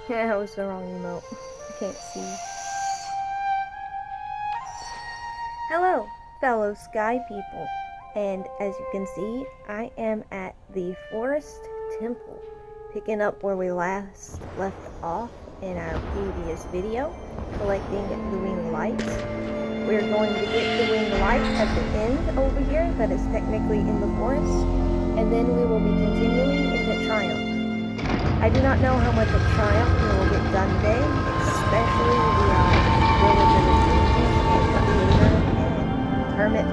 That was the wrong emote. I can't see. Hello, fellow sky people. And as you can see, I am at the Forest Temple, picking up where we last left off in our previous video, collecting the wing lights. We're going to get the wing light at the end over here that is technically in the forest, and then we will be continuing into Triumph. I do not know how much of Triumph we will get done today, especially the Village of the Trees and the Theater and Hermit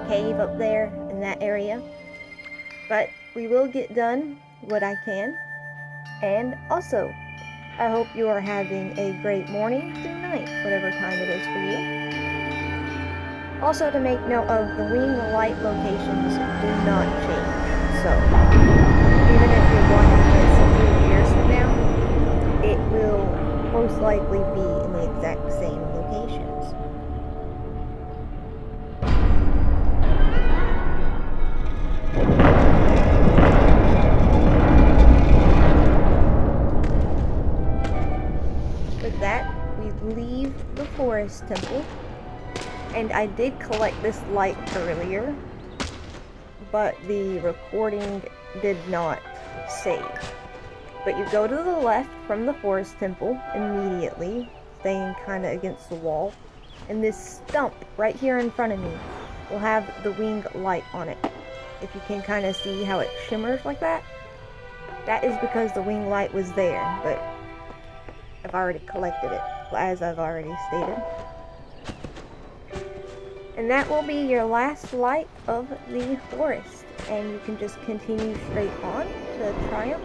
Cave up there in that area. But we will get done what I can. And also, I hope you are having a great morning through night, whatever time it is for you. Also, to make note of, the wing light locations do not change. So, even if you're watching this a few years from now, it will most likely be in the exact same locations. With that, we leave the Forest Temple. And I did collect this light earlier, but the recording did not save. But you go to the left from the Forest Temple immediately, staying kind of against the wall, and this stump right here in front of me will have the wing light on it. If you can kind of see how it shimmers like that, that is because the wing light was there, but I've already collected it, as I've already stated. And that will be your last light of the forest. And you can just continue straight on to Triumph.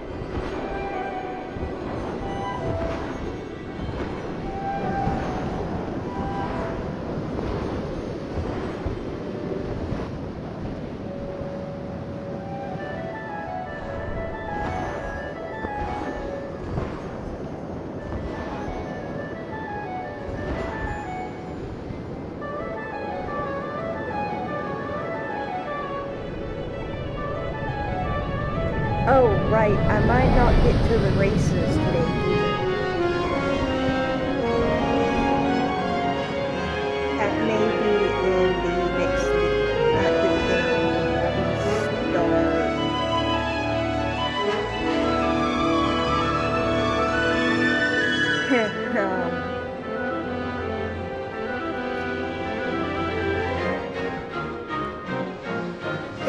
Oh, right, I might not get to the races today either. That may be in the next video, not the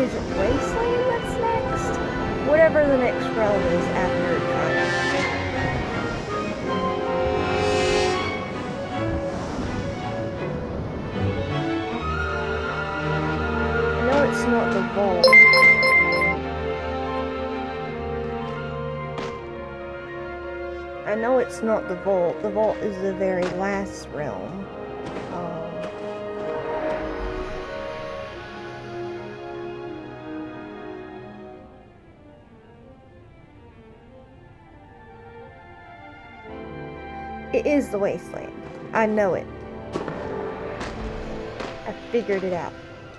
Is it Wasteland that's next? Whatever the next realm is after Triumph. I know it's not the vault. I know it's not the vault. The vault is the very last realm. It is the Wasteland. I know it. I figured it out.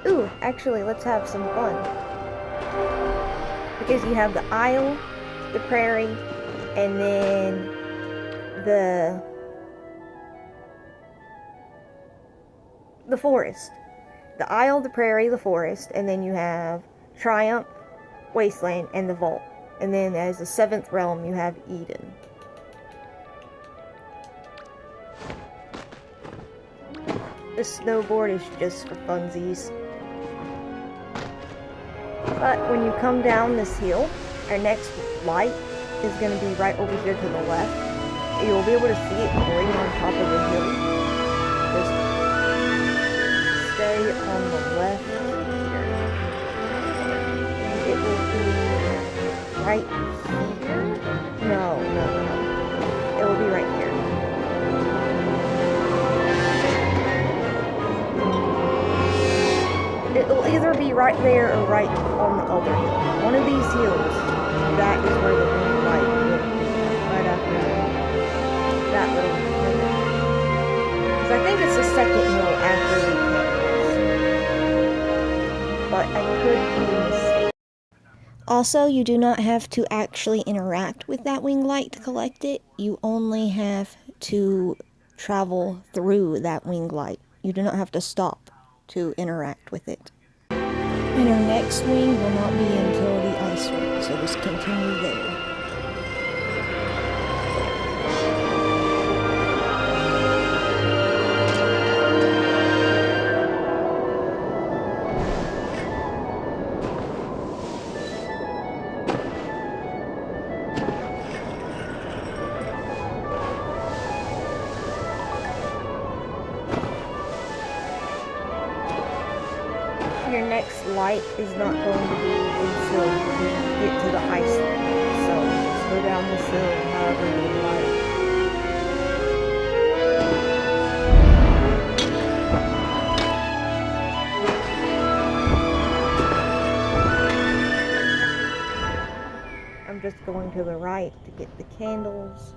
Ooh, actually, let's have some fun. Because you have the Isle, the Prairie, and then the Forest. The Isle, the Prairie, the Forest, and then you have Triumph, Wasteland, and the Vault. And then as the 7th realm, you have Eden. The snowboard is just for funsies. But when you come down this hill, our next light is going to be right over here to the left. You'll be able to see it going on top of the hill. Just stay on the left here. It will be right here? No. It will be right here. It'll either be right there or right on the other hill. One of these hills, that is where the wing light will be. Right after that little hill. Because I think it's the 2nd hill after the campus. But I could be mistaken. Also, you do not have to actually interact with that wing light to collect it. You only have to travel through that wing light. You do not have to stop to interact with it. And our next wing will not be until the ice rink, so just continue there. Your next light is not going to be until you get to the ice rink, so just go down this hill however you would like. I'm just going to the right to get the candles,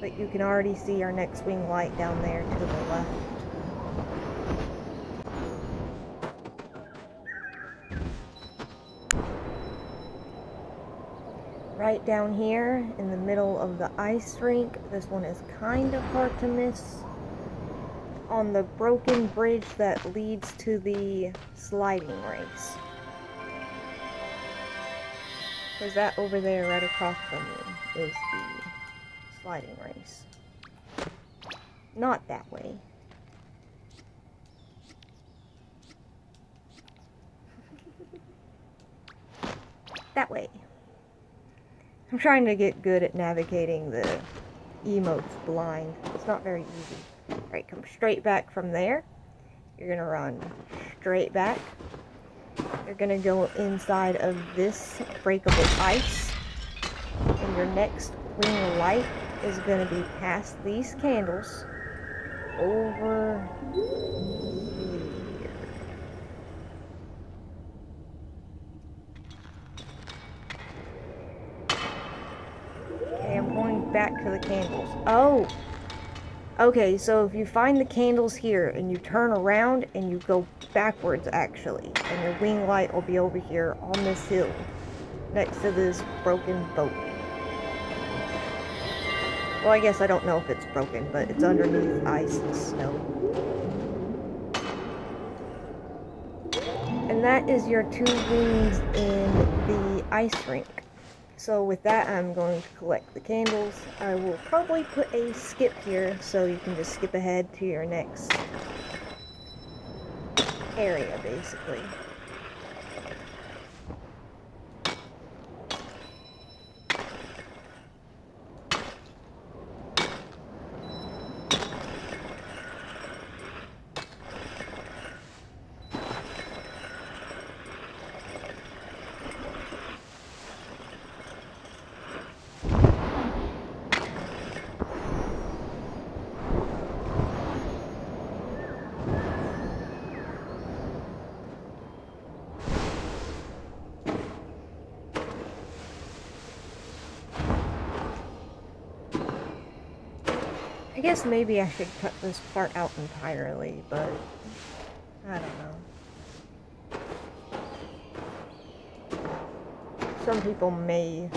but you can already see our next wing light down there to the left. Right down here in the middle of the ice rink, this one is kind of hard to miss, on the broken bridge that leads to the sliding race. Because that over there right across from me is the sliding race. Not that way. That way. I'm trying to get good at navigating the emotes blind. It's not very easy. Alright, come straight back from there. You're gonna run straight back. You're gonna go inside of this breakable ice. And your next wing light is gonna be past these candles over here. Okay, I'm going back to the candles. Oh! Okay, so if you find the candles here and you turn around and you go backwards actually, and your wing light will be over here on this hill next to this broken boat. Well, I guess I don't know if it's broken, but it's underneath ice and snow. And that is your 2 wings in the ice rink. So with that, I'm going to collect the candles. I will probably put a skip here so you can just skip ahead to your next area, basically. I guess maybe I should cut this part out entirely, but I don't know. Some people may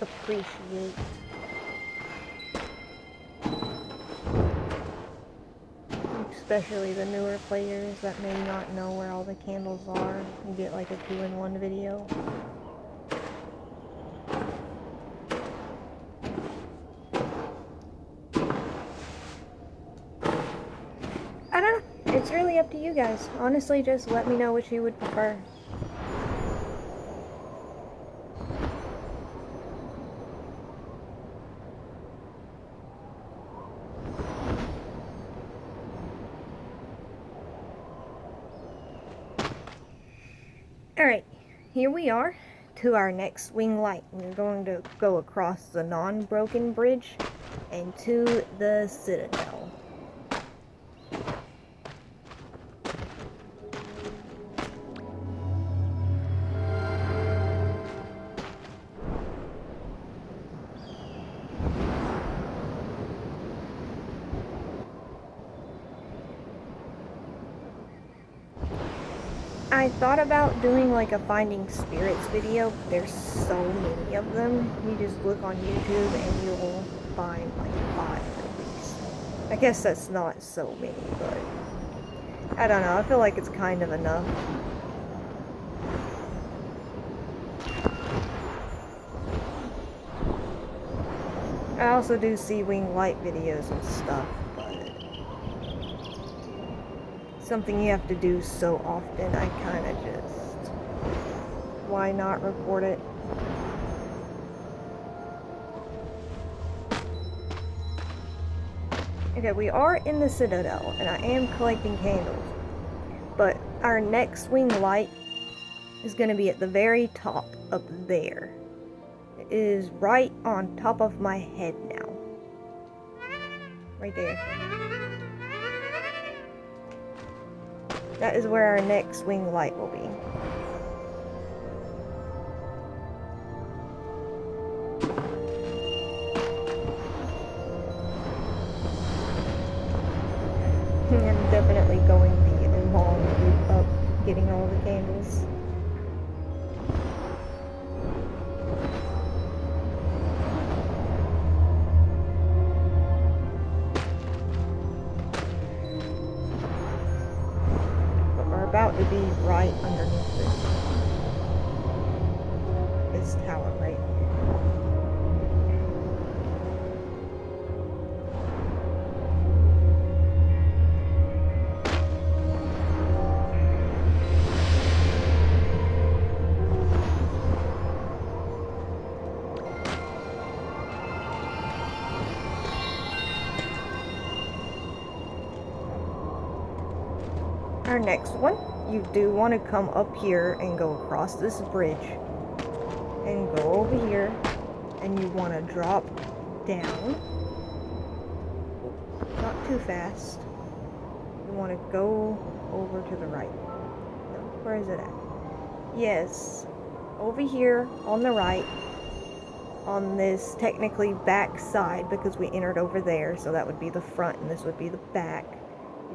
appreciate, especially the newer players that may not know where all the candles are. You get like a 2-in-1 video. I don't know. It's really up to you guys. Honestly, just let me know which you would prefer. Alright, here we are to our next wing light. We're going to go across the non-broken bridge and to the Citadel. I thought about doing like a Finding Spirits video, but there's so many of them. You just look on YouTube and you'll find like 5 at least. I guess that's not so many, but I don't know, I feel like it's kind of enough. I also do Sea Wing Light videos and stuff, but something you have to do so often, I kind of just, why not record it? Okay, we are in the Citadel, and I am collecting candles, but our next wing light is going to be at the very top up there. It is right on top of my head now. Right there. That is where our next wing light will be. I'm definitely going the long route up, getting all the candles. But we're about to be right underneath this tower right here. Our next one, you do want to come up here and go across this bridge and go over here, and you want to drop down, not too fast. You want to go over to the right. No, where is it at? Yes, over here on the right, on this technically back side, because we entered over there, so that would be the front and this would be the back.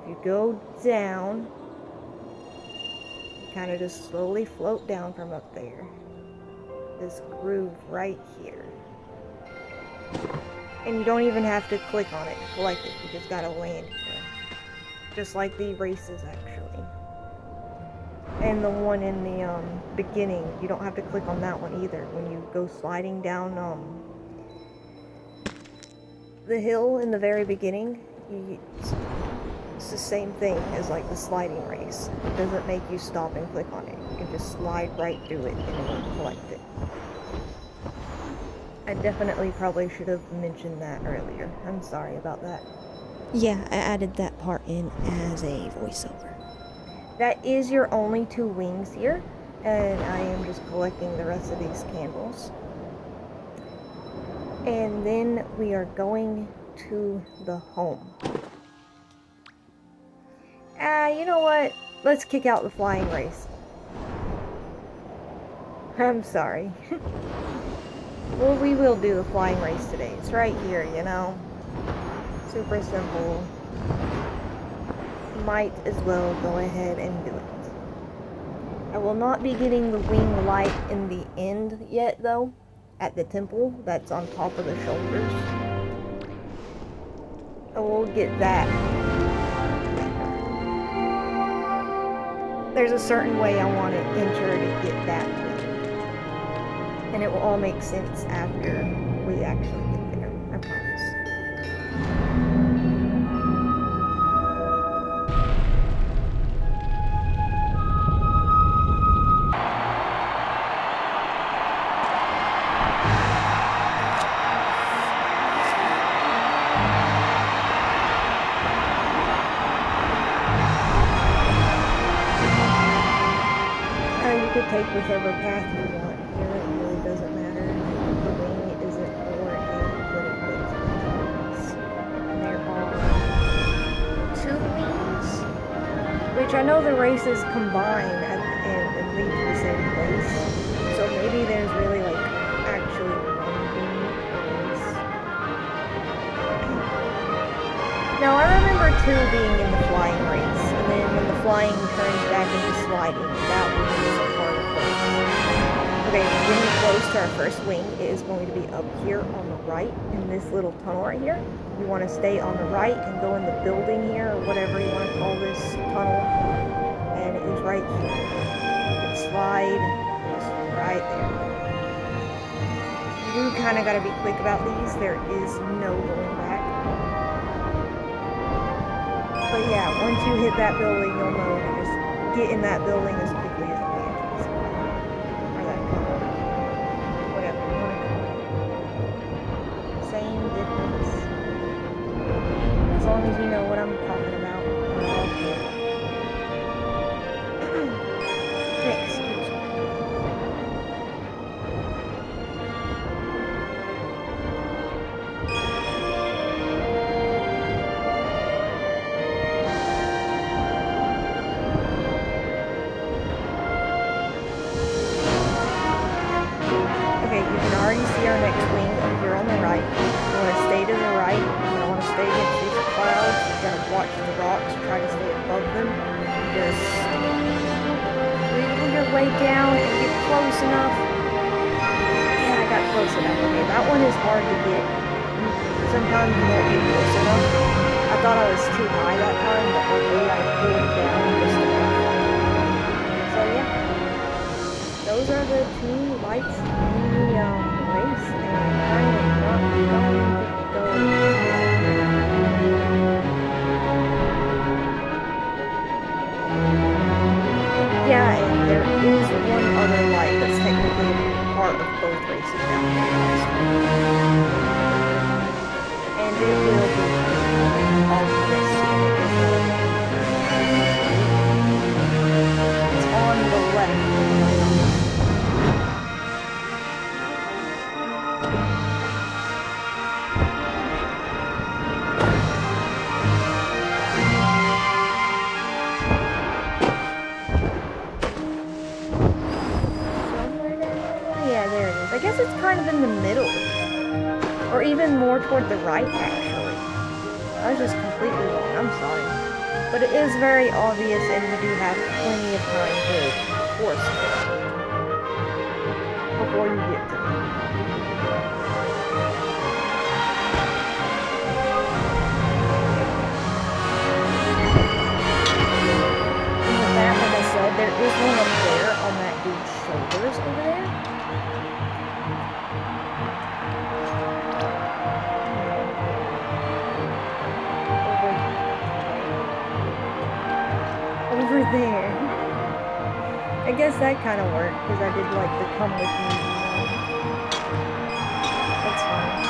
If you go down, kind of just slowly float down from up there. This groove right here. And you don't even have to click on it to collect it. You just gotta land here. Just like the races, actually. And the one in the beginning, you don't have to click on that one either. When you go sliding down the hill in the very beginning, it's the same thing as like the sliding race. It doesn't make you stop and click on it. You can just slide right through it and it won't collect it. I definitely probably should have mentioned that earlier. I'm sorry about that. Yeah, I added that part in as a voiceover. That is your only 2 wings here, and I am just collecting the rest of these candles. And then we are going to the home. You know what? Let's kick out the flying race. I'm sorry. Well, we will do the flying race today. It's right here, you know? Super simple. Might as well go ahead and do it. I will not be getting the wing light in the end yet, though. At the temple that's on top of the shoulders. I will get that. There's a certain way I want to enter to get that wing. And it will all make sense after we actually get there, I promise. You could take whichever path you want here, it really doesn't matter. The wing isn't for a little bit. And there are 2 wings, which I know the races combine at the end and lead to the same place. So maybe there's really like actually 1 wing race. Now I remember 2 being in the flying race, and then when the flying turns back into sliding. That wing is a part of both. Okay, getting close to our first wing, it is going to be up here on the right in this little tunnel right here. You want to stay on the right and go in the building here, or whatever you want to call this tunnel. And it is right here. You can slide just right there. You do kind of got to be quick about these. There is no going back. But yeah, once you hit that building, you'll know to just get in that building as quickly as you can. Or that tunnel. Whatever you want to call it. Same difference. As long as you know what I'm talking about. Excuse me. Okay, you can already see our next wing up here on the right. You want to stay to the right. You don't want to stay against these clouds. You gotta watch the rocks. Try to stay above them. Just wiggle your way down and get close enough. Yeah, I got close enough. Okay, that one is hard to get. Sometimes you won't get close enough. I thought I was too high that time, but luckily I pulled it down just enough. So yeah. Those are the two lights in the race, and I am not going to go. Yeah, and there is one other light that's technically part of both races down here. And it will be all this. It's on the left. I guess it's kind of in the middle. Or even more toward the right, actually. I was just completely wrong. I'm sorry. But it is very obvious, and you do have plenty of time to force it before you get to it. And with that, like I said, there is one up there on that dude's shoulders over there. Over there. I guess that kind of worked because I did like the come with me. That's fine.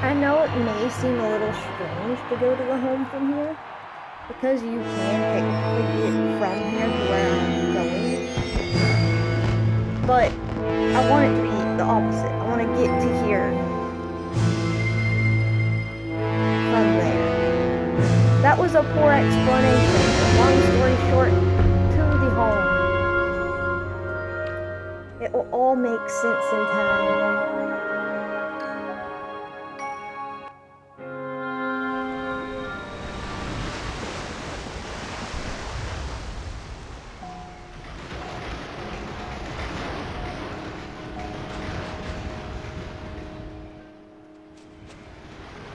I know it may seem a little strange to go to the home from here, because you can technically get from here to where I'm going, but I want it to be the opposite. I want to get to here from there. That was a poor explanation. Long story short, to the home. It will all make sense in time.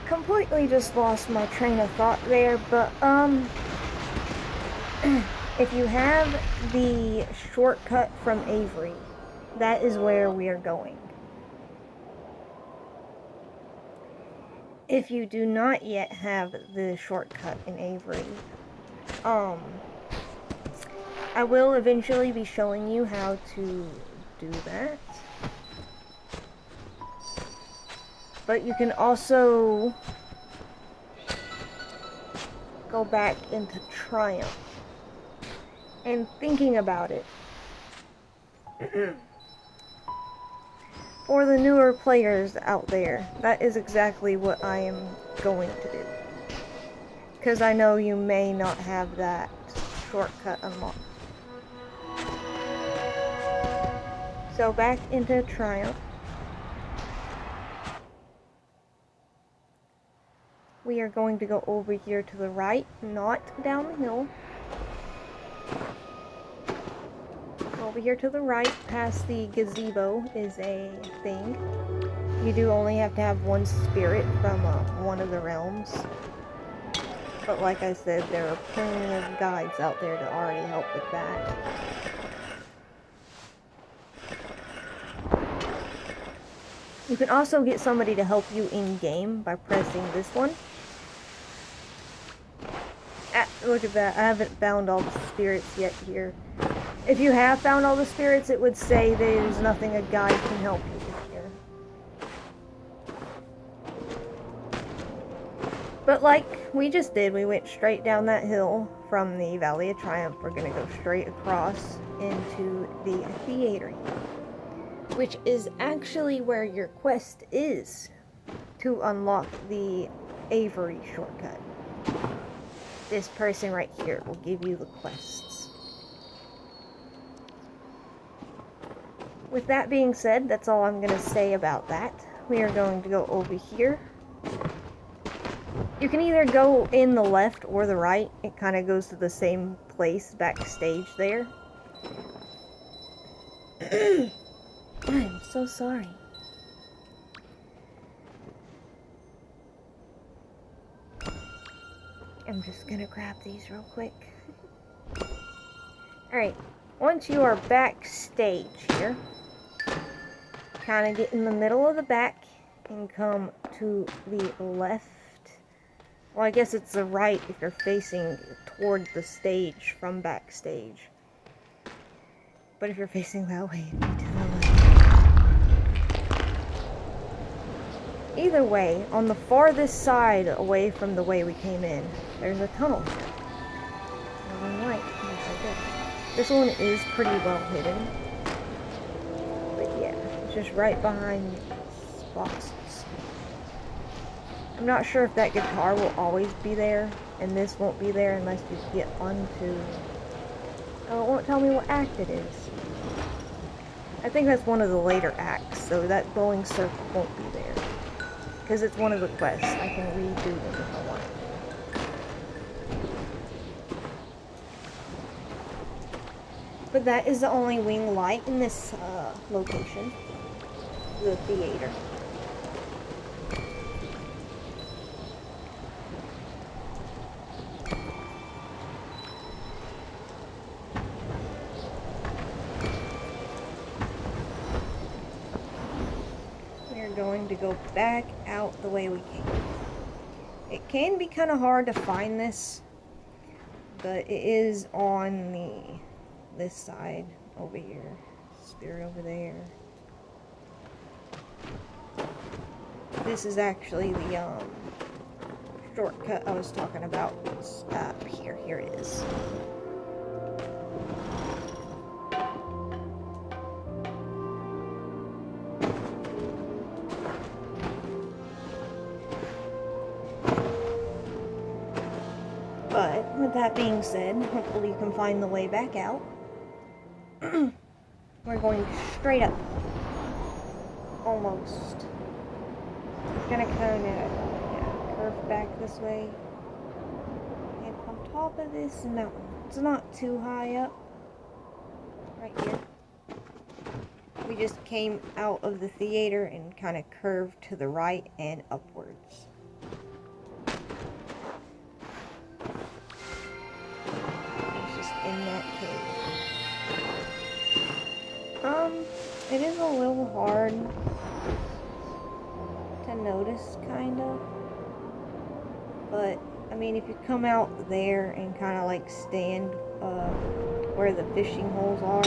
Completely just lost my train of thought there, but if you have the shortcut from Avery, that is where we are going. If you do not yet have the shortcut in Avery, I will eventually be showing you how to do that. But you can also go back into Triumph. And thinking about it, For the newer players out there, that is exactly what I am going to do. Because I know you may not have that shortcut unlocked. So back into Triumph. We are going to go over here to the right, not down the hill. Over here to the right, past the gazebo, is a thing. You do only have to have one spirit from one of the realms. But like I said, there are plenty of guides out there to already help with that. You can also get somebody to help you in-game by pressing this one. Look at that, I haven't found all the spirits yet here. If you have found all the spirits, it would say there's nothing a guide can help you with here. But like we just did, we went straight down that hill from the Valley of Triumph. We're gonna go straight across into the theater, which is actually where your quest is to unlock the Avery shortcut. This person right here will give you the quests. With that being said, that's all I'm going to say about that. We are going to go over here. You can either go in the left or the right. It kind of goes to the same place backstage there. I'm so sorry. I'm just gonna grab these real quick. Alright, once you are backstage here, kind of get in the middle of the back and come to the left. Well, I guess it's the right if you're facing toward the stage from backstage. But if you're facing that way, it'd be to the left. Either way, on the farthest side away from the way we came in, there's a tunnel. Right. This one is pretty well hidden. But yeah, it's just right behind these boxes. I'm not sure if that guitar will always be there, and this won't be there unless you get onto... Oh, it won't tell me what act it is. I think that's one of the later acts, so that glowing circle won't be there. Because it's one of the quests. I can redo them if I want. But that is the only wing light in this location. The theater. Going to go back out the way we came. It can be kind of hard to find this, but it is on this side over here. Spirit over there. This is actually the shortcut I was talking about. Here. Here it is. But, with that being said, hopefully you can find the way back out. We're going straight up. Almost. Gonna kind of curve back this way. And on top of this mountain. It's not too high up. Right here. We just came out of the theater and kind of curved to the right and upwards. In that cave. It is a little hard to notice, kind of. But, I mean, if you come out there and kind of like stand where the fishing holes are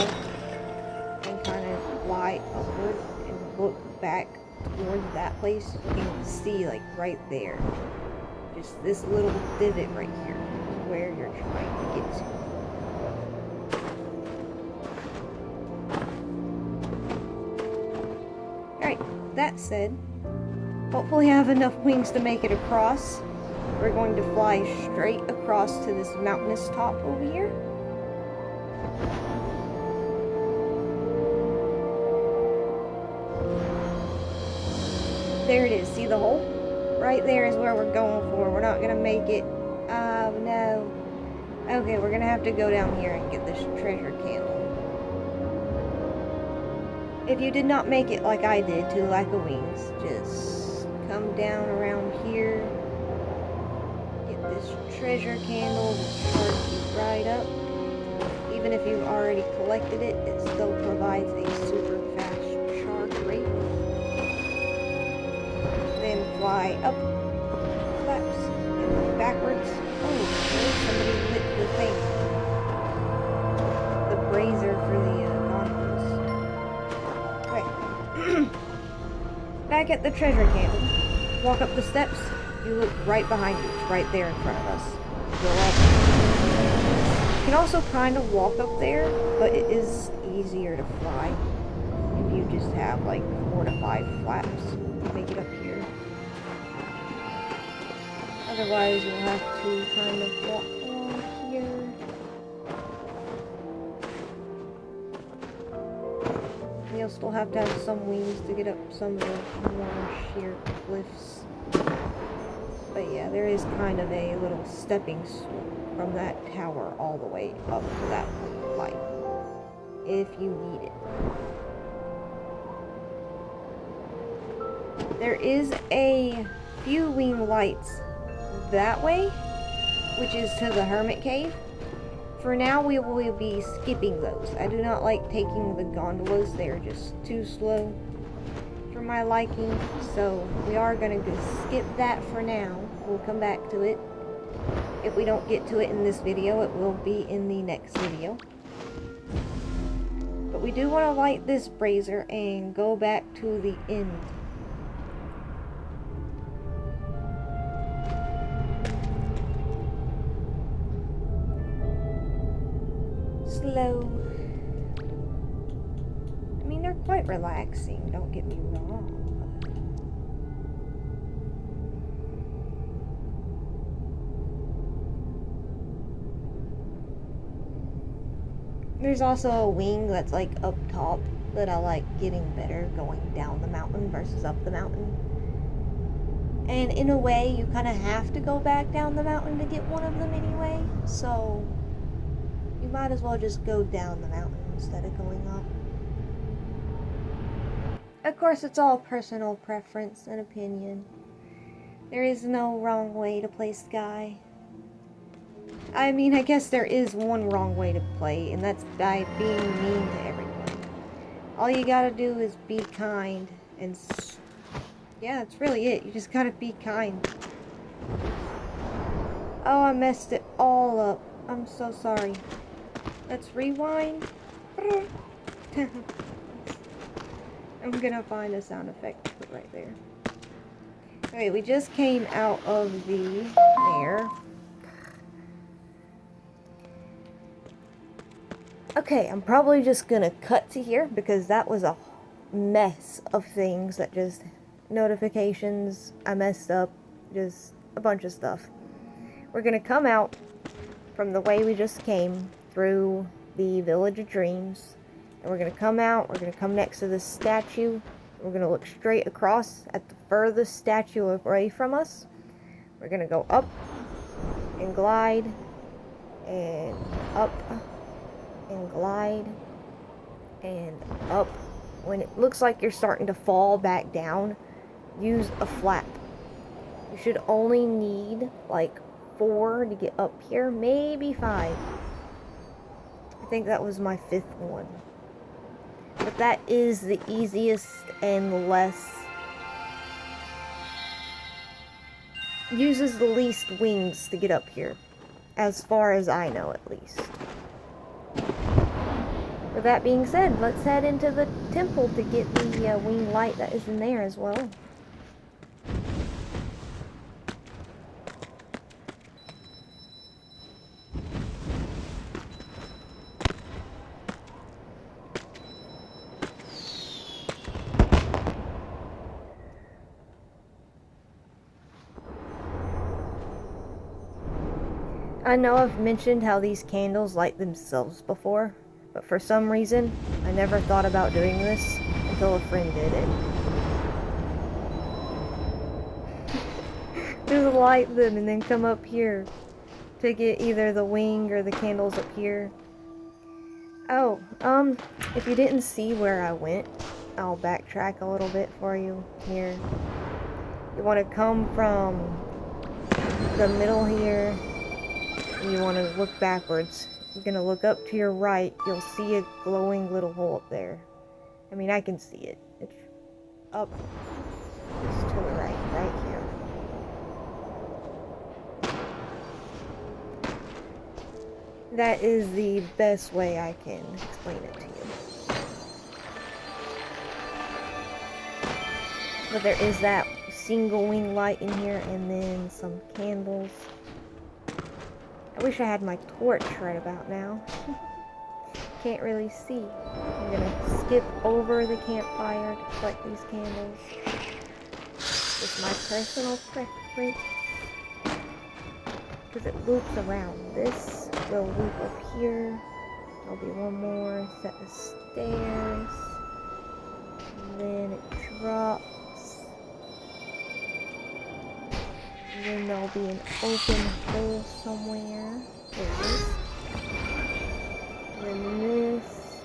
and kind of fly upward and look back towards that place, you can see like right there. Just this little divot right here is where you're trying to get to. Alright, that said, hopefully I have enough wings to make it across. We're going to fly straight across to this mountainous top over here. There it is. See the hole? Right there is where we're going for. We're not going to make it. Oh, no. Okay, we're going to have to go down here and get this treasure candle. If you did not make it like I did to lack of wings, just come down around here. Get this treasure candle. Charge you right up. Even if you've already collected it, it still provides a super fast charge rate. Then fly up, flaps, and backwards. Oh, somebody lit the thing. The brazier for the gondolas. Okay. Back at the treasure candle. Walk up the steps. You look right behind you. It's right there in front of us. Go up. You can also kind of walk up there, but it is easier to fly if you just have like 4 to 5 flaps to make it up here. Otherwise, you'll have to kind of walk along here. You'll still have to have some wings to get up some of the more sheer cliffs. But yeah, there is kind of a little stepping stone from that tower all the way up to that light, if you need it. There is a few wing lights that way, which is to the hermit cave. For now, we will be skipping those. I do not like taking the gondolas. They are just too slow for my liking, so we are going to skip that for now. We'll come back to it. If we don't get to it in this video, it will be in the next video. But we do want to light this brazier and go back to the end. Slow. I mean, they're quite relaxing, don't get me wrong. There's also a wing that's like up top that I like getting better going down the mountain versus up the mountain. And in a way, you kind of have to go back down the mountain to get one of them anyway, so you might as well just go down the mountain instead of going up. Of course, it's all personal preference and opinion. There is no wrong way to play Sky. I mean, I guess there is one wrong way to play, and that's by being mean to everyone. All you gotta do is be kind, and yeah, that's really it. You just gotta be kind. Oh, I messed it all up. I'm so sorry. Let's rewind. I'm gonna find a sound effect to put right there. Okay, we just came out of the air. Okay, I'm probably just gonna cut to here because that was a mess of things that just notifications, I messed up, just a bunch of stuff. We're gonna come out from the way we just came through the Village of Dreams, and we're gonna come out, we're gonna come next to this statue, we're gonna look straight across at the furthest statue away from us. We're gonna go up and glide and up and glide and up. When it looks like you're starting to fall back down, use a flap. You should only need like 4 to get up here, maybe 5. I think that was my 5th one. But that is the easiest and less, uses the least wings to get up here, as far as I know at least. With that being said, let's head into the temple to get the wing light that is in there as well. I know I've mentioned how these candles light themselves before, but for some reason, I never thought about doing this until a friend did it. Just light them and then come up here to get either the wing or the candles up here. Oh, if you didn't see where I went, I'll backtrack a little bit for you here. You want to come from the middle here, and you want to look backwards. You're going to look up to your right, you'll see a glowing little hole up there. I mean, I can see it. It's up just to the right here. That is the best way I can explain it to you. But there is that single wing light in here, and then some candles. I wish I had my torch right about now. Can't really see. I'm gonna skip over the campfire to collect these candles. Just my personal preference. Because it loops around. This will loop up here. There'll be one more set of stairs. And then it drops. And then there'll be an open hole somewhere. There it is. And then this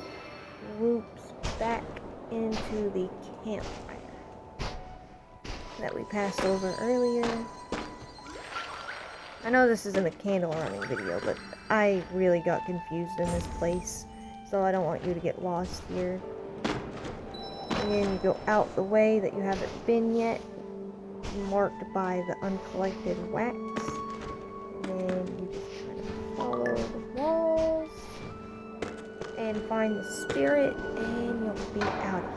loops back into the campfire that we passed over earlier. I know this isn't a candle running video, but I really got confused in this place, so I don't want you to get lost here. And then you go out the way that you haven't been yet, marked by the uncollected wax. And then you just kind of follow the walls and find the spirit, and you'll be out of here.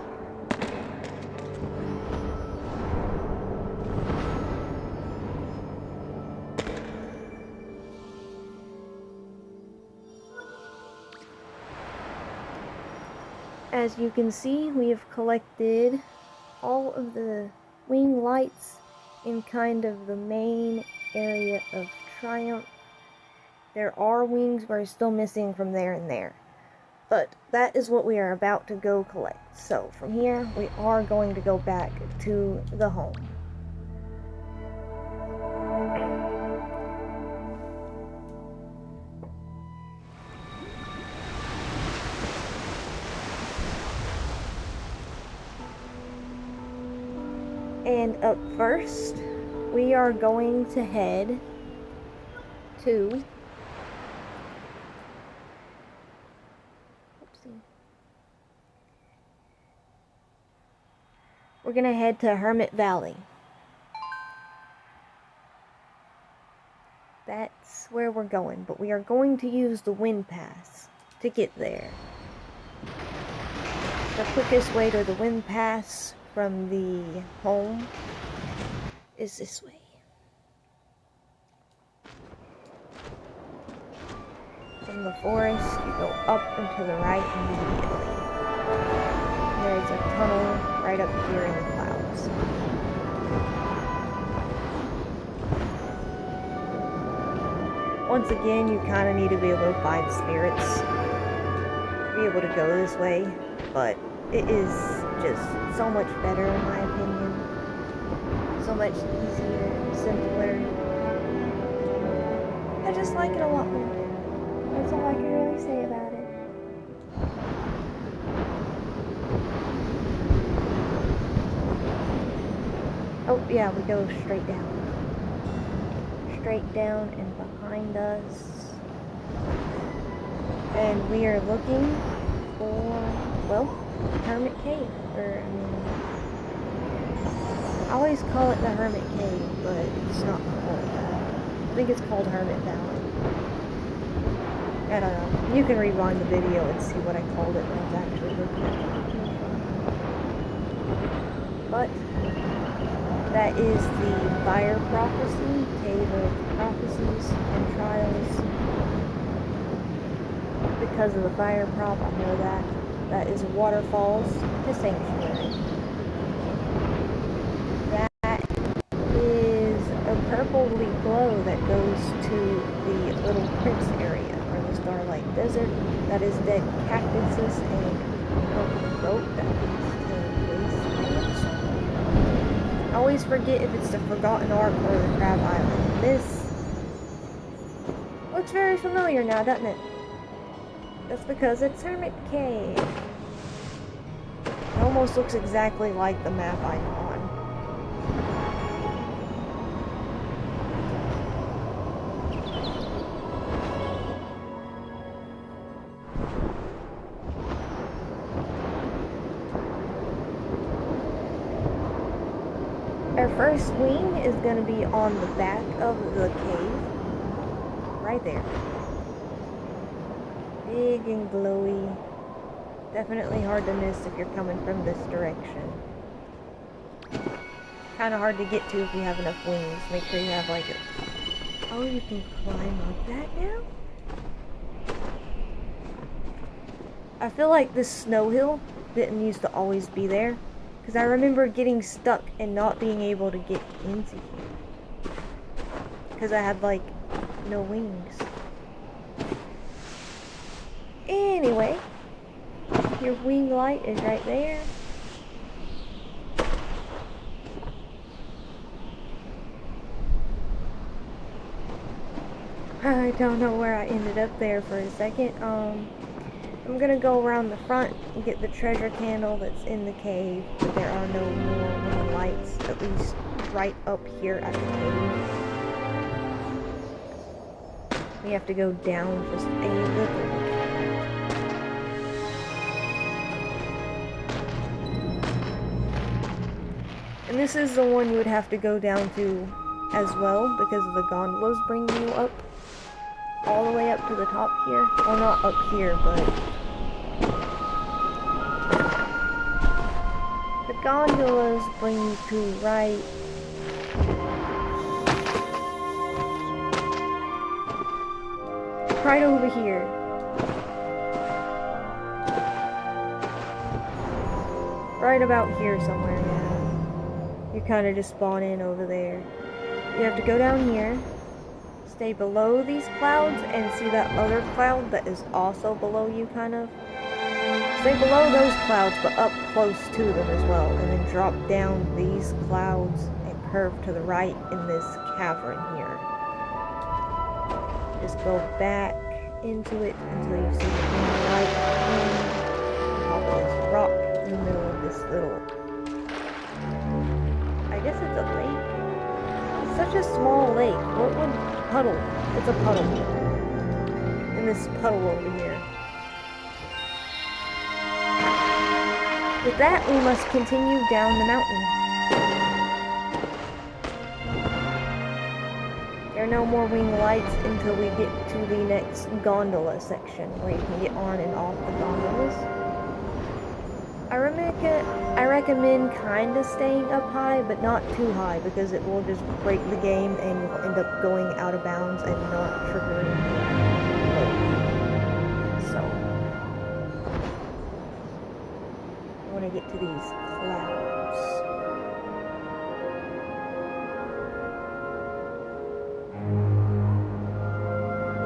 As you can see, we have collected all of the wing lights in kind of the main area of Triumph. There are wings we're still missing from there and there, but that is what we are about to go collect. So from here, we are going to go back to the home. And up first, we are going to head to we're going to head to Hermit Valley. That's where we're going, but we are going to use the wind pass to get there. The quickest way to the wind pass from the home is this way. From the forest, you go up and to the right immediately. There's a tunnel right up here in the clouds. Once again, you kind of need to be able to find spirits to be able to go this way, but it is just so much better in my opinion. So much easier, simpler. I just like it a lot more. That's all I can really say about it. Oh yeah, we go straight down. Straight down and behind us. And we are looking for, well, Hermit Cave. I always call it the Hermit Cave, but it's not called that. I think it's called Hermit Valley. I don't know. You can rewind the video and see what I called it when I was actually looking at it. But that is the Fire Prophecy, Cave of Prophecies and Trials. Because of the fire prop, I know that. That is Waterfalls to Sanctuary. That is a purple leaf glow that goes to the Little Prince area, or the Starlight Desert. That is dead cactuses and a boat that leads to Wasteland. I always forget if it's the Forgotten Ark or the Crab Island. This looks very familiar now, doesn't it? That's because it's Hermit Cave. It almost looks exactly like the map icon. Our first wing is going to be on the back of the cave. Right there. Big and glowy. Definitely hard to miss if you're coming from this direction. Kind of hard to get to if you have enough wings. Make sure you have like a... Oh, you can climb up that now? I feel like this snow hill didn't used to always be there. Because I remember getting stuck and not being able to get into here. Because I had like no wings. Anyway, your wing light is right there. I don't know where I ended up there for a second. I'm gonna go around the front and get the treasure candle that's in the cave, but there are no more wing lights, at least right up here at the cave. We have to go down just a little bit. And this is the one you would have to go down to as well, because the gondolas bring you up all the way up to the top here. Well, not up here, but the gondolas bring you to right over here. Right about here somewhere, yeah. You kind of just spawn in over there. You have to go down here, stay below these clouds, and see that other cloud that is also below you, kind of. Stay below those clouds, but up close to them as well, and then drop down these clouds and curve to the right in this cavern here. Just go back into it until you see the light on top of this rock in the middle of this little... I guess it's a lake. It's such a small lake. What would... Puddle. It's a puddle. In this puddle over here. With that, we must continue down the mountain. There are no more wing lights until we get to the next gondola section, where you can get on and off the gondolas. I recommend kind of staying up high, but not too high, because it will just break the game and you'll end up going out of bounds and not triggering the load. So, I want to get to these clouds.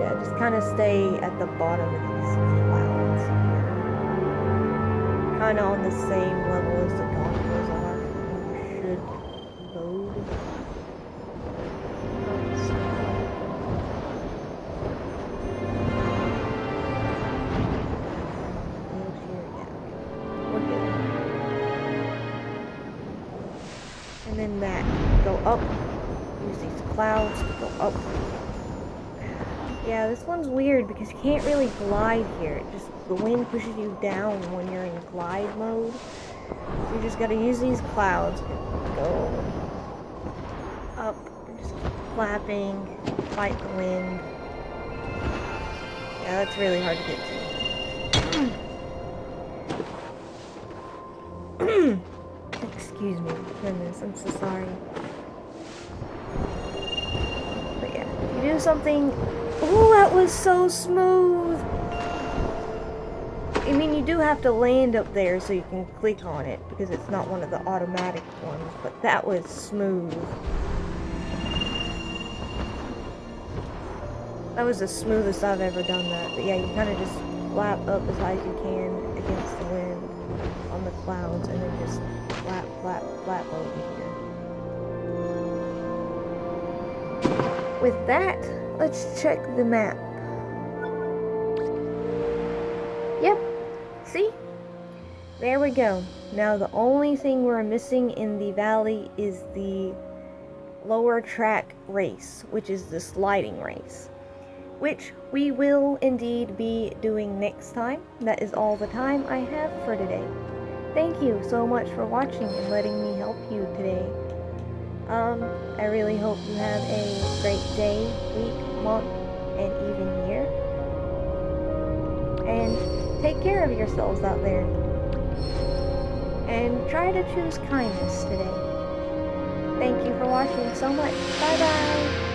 Yeah, just kind of stay at the bottom of these clouds here. Kind of on the same level as the gondolas are. You should load. We're good. And then that. Go up. Use these clouds to go up. Yeah, this one's weird because you can't really glide here. It just, the wind pushes you down when you're in glide mode. So you just gotta use these clouds and go up and just keep flapping, fight the wind. Yeah, that's really hard to get to. Excuse me, goodness, I'm so sorry. But yeah, if you do something... Oh, that was so smooth! I mean, you do have to land up there so you can click on it, because it's not one of the automatic ones, but that was smooth. That was the smoothest I've ever done that. But yeah, you kind of just flap up as high as you can against the wind on the clouds, and then just flap, flap, flap over here. With that, let's check the map. Yep, see? There we go. Now the only thing we're missing in the valley is the lower track race, which is the sliding race, which we will indeed be doing next time. That is all the time I have for today. Thank you so much for watching and letting me help you today. I really hope you have a great day, week, month, and even year. And take care of yourselves out there. And try to choose kindness today. Thank you for watching so much. Bye bye!